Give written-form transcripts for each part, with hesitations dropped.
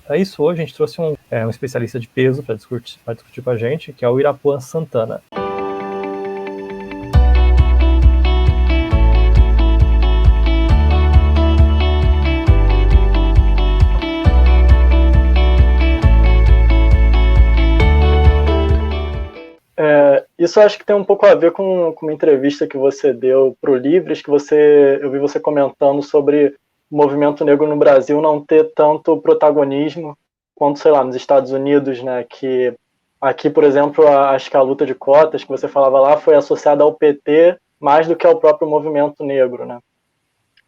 É isso, hoje a gente trouxe um especialista de peso para discutir com a gente, que é o Irapuan Santana. Isso acho que tem um pouco a ver com uma entrevista que você deu para o Livres, que eu vi você comentando sobre o movimento negro no Brasil não ter tanto protagonismo quanto, sei lá, nos Estados Unidos, né? Que aqui, por exemplo, acho que a luta de cotas que você falava lá foi associada ao PT mais do que ao próprio movimento negro, né?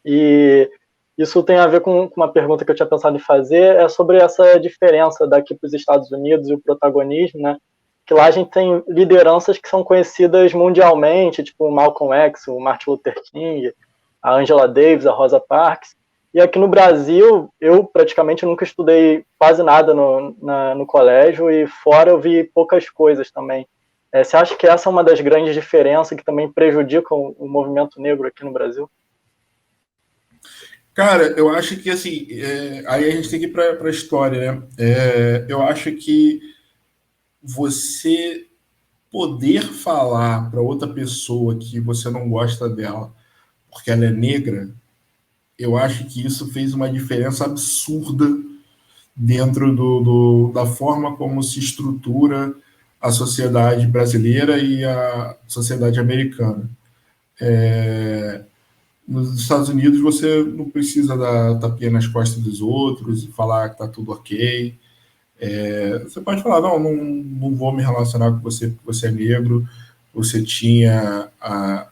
E isso tem a ver com uma pergunta que eu tinha pensado em fazer, é sobre essa diferença daqui para os Estados Unidos e o protagonismo, né? Que lá a gente tem lideranças que são conhecidas mundialmente, tipo o Malcolm X, o Martin Luther King, a Angela Davis, a Rosa Parks. E aqui no Brasil, eu praticamente nunca estudei quase nada no colégio e fora eu vi poucas coisas também. Você acha que essa é uma das grandes diferenças que também prejudicam o movimento negro aqui no Brasil? Cara, eu acho que assim, aí a gente tem que ir para a história, né? Eu acho que você poder falar para outra pessoa que você não gosta dela porque ela é negra, eu acho que isso fez uma diferença absurda dentro da forma como se estrutura a sociedade brasileira e a sociedade americana. Nos Estados Unidos, você não precisa dar tapinha nas costas dos outros e falar que está tudo ok. Você pode falar, não vou me relacionar com você porque você é negro. Você tinha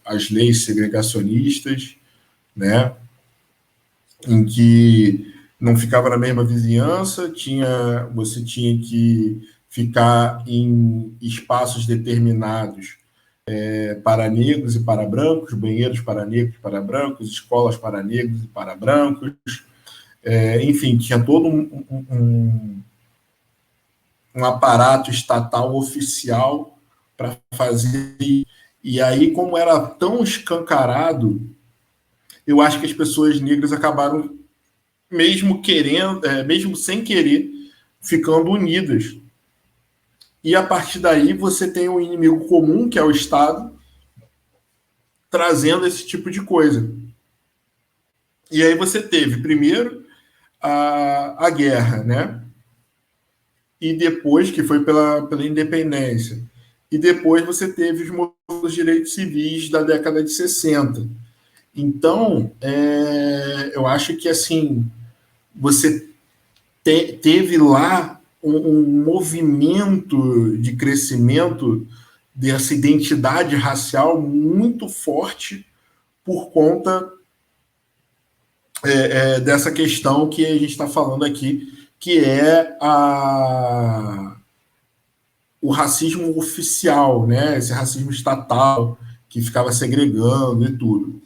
as leis segregacionistas, né, em que não ficava na mesma vizinhança, você tinha que ficar em espaços determinados para negros e para brancos, banheiros para negros e para brancos, escolas para negros e para brancos. Enfim, tinha todo um aparato estatal oficial para fazer. E aí, como era tão escancarado, eu acho que as pessoas negras acabaram, mesmo querendo, mesmo sem querer, ficando unidas. E a partir daí você tem um inimigo comum, que é o Estado, trazendo esse tipo de coisa. E aí você teve, primeiro, a guerra, né? E depois, que foi pela independência. E depois você teve os movimentos de direitos civis da década de 60. Então, eu acho que, assim, você teve lá um movimento de crescimento dessa identidade racial muito forte por conta dessa questão que a gente está falando aqui, que é o racismo oficial, né? Esse racismo estatal que ficava segregando e tudo.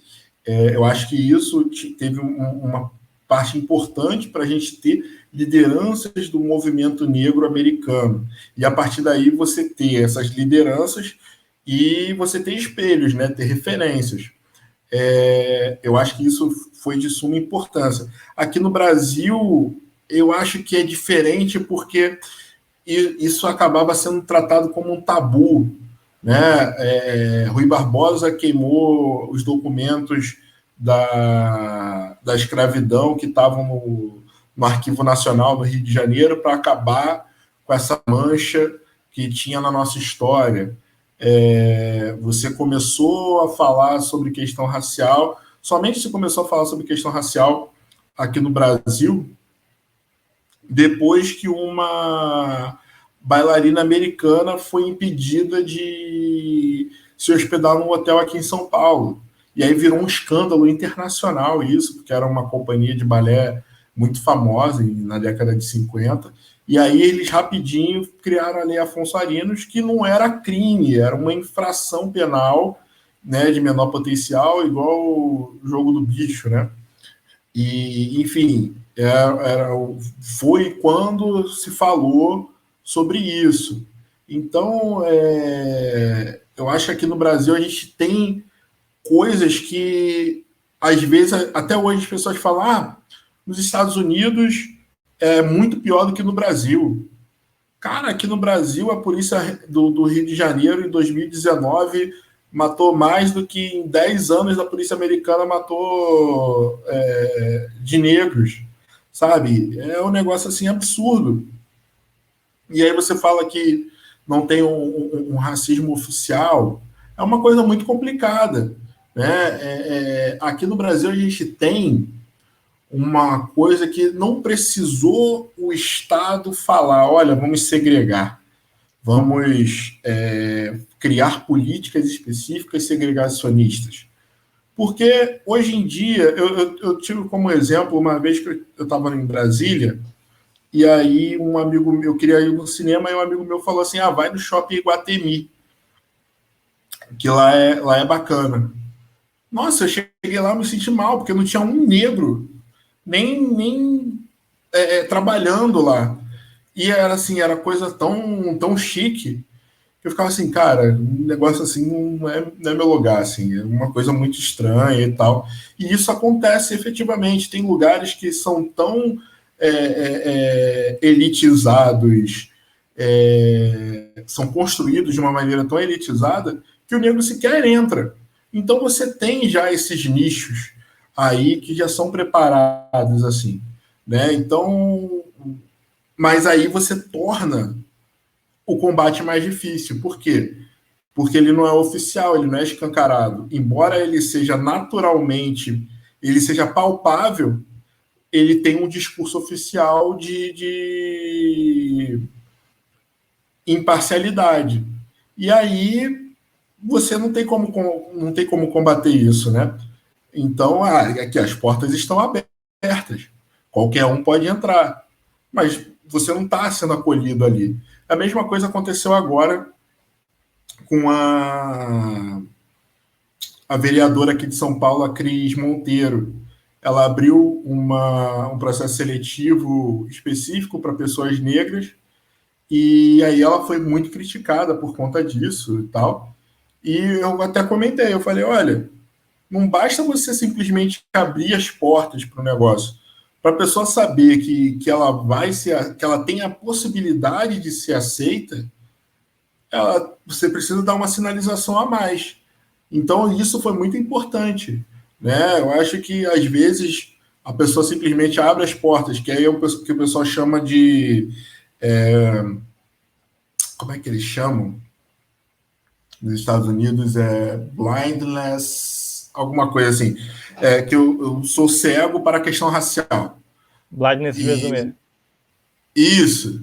Eu acho que isso teve uma parte importante para a gente ter lideranças do movimento negro americano. E a partir daí você ter essas lideranças e você ter espelhos, né? Ter referências. Eu acho que isso foi de suma importância. Aqui no Brasil, eu acho que é diferente porque isso acabava sendo tratado como um tabu, né? Rui Barbosa queimou os documentos da escravidão que estavam no Arquivo Nacional do Rio de Janeiro para acabar com essa mancha que tinha na nossa história. Você começou a falar sobre questão racial, somente se começou a falar sobre questão racial aqui no Brasil, depois que uma bailarina americana foi impedida de se hospedar num hotel aqui em São Paulo. E aí virou um escândalo internacional isso, porque era uma companhia de balé muito famosa na década de 50. E aí eles rapidinho criaram a Lei Afonso Arinos, que não era crime, era uma infração penal, né, de menor potencial, igual o jogo do bicho, né? E, enfim, foi quando se falou sobre isso. Então, eu acho que aqui no Brasil a gente tem coisas que, às vezes, até hoje as pessoas falam, nos Estados Unidos é muito pior do que no Brasil. Cara, aqui no Brasil, a polícia do Rio de Janeiro, em 2019, matou mais do que em 10 anos a polícia americana matou de negros, sabe? É um negócio assim absurdo. E aí você fala que não tem um racismo oficial, é uma coisa muito complicada, né? Aqui no Brasil a gente tem uma coisa que não precisou o Estado falar, olha, vamos segregar, vamos criar políticas específicas segregacionistas. Porque hoje em dia, eu tive como exemplo, uma vez que eu estava em Brasília, e aí um amigo meu queria ir no cinema, e um amigo meu falou assim, vai no Shopping Iguatemi, que lá é bacana. Nossa, eu cheguei lá e me senti mal, porque não tinha um negro nem trabalhando lá. E era assim, era coisa tão chique, que eu ficava assim, cara, um negócio assim não é meu lugar, assim, é uma coisa muito estranha e tal. E isso acontece efetivamente. Tem lugares que são tão elitizados, são construídos de uma maneira tão elitizada, que o negro sequer entra. Então você tem já esses nichos aí que já são preparados assim, né? Então, mas aí você torna o combate mais difícil. Por quê? Porque ele não é oficial, ele não é escancarado. Embora ele seja naturalmente, ele seja palpável, ele tem um discurso oficial de imparcialidade. E aí você não tem como combater isso, né? Então, aqui as portas estão abertas. Qualquer um pode entrar. Mas você não está sendo acolhido ali. A mesma coisa aconteceu agora com a vereadora aqui de São Paulo, a Cris Monteiro. Ela abriu um processo seletivo específico para pessoas negras, e aí ela foi muito criticada por conta disso e tal. E eu até comentei, eu falei, olha, não basta você simplesmente abrir as portas para o negócio. Para a pessoa saber que ela tem a possibilidade de ser aceita, você precisa dar uma sinalização a mais. Então, isso foi muito importante, né? Eu acho que, às vezes, a pessoa simplesmente abre as portas, que aí é o que o pessoal chama de... como é que eles chamam? Nos Estados Unidos blindness, alguma coisa assim. Que eu sou cego para a questão racial. Blindness de resumer. Isso.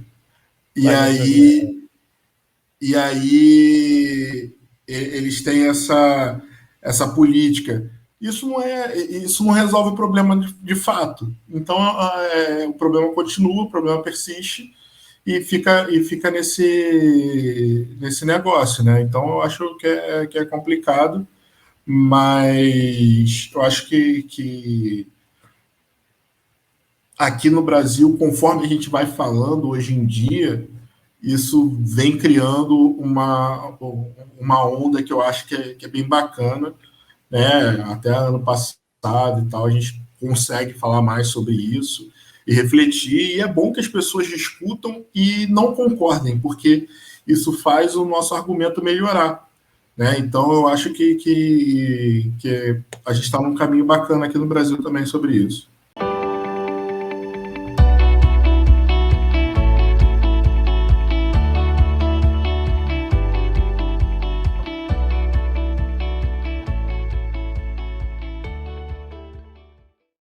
E aí eles têm essa política. Isso não resolve o problema de fato. Então o problema continua, o problema persiste e fica nesse negócio, né? Então eu acho que é complicado, mas eu acho que aqui no Brasil, conforme a gente vai falando hoje em dia, isso vem criando uma onda que eu acho que é bem bacana, né? Até ano passado e tal, a gente consegue falar mais sobre isso e refletir, e é bom que as pessoas discutam e não concordem, porque isso faz o nosso argumento melhorar, né? Então eu acho que a gente está num caminho bacana aqui no Brasil também sobre isso.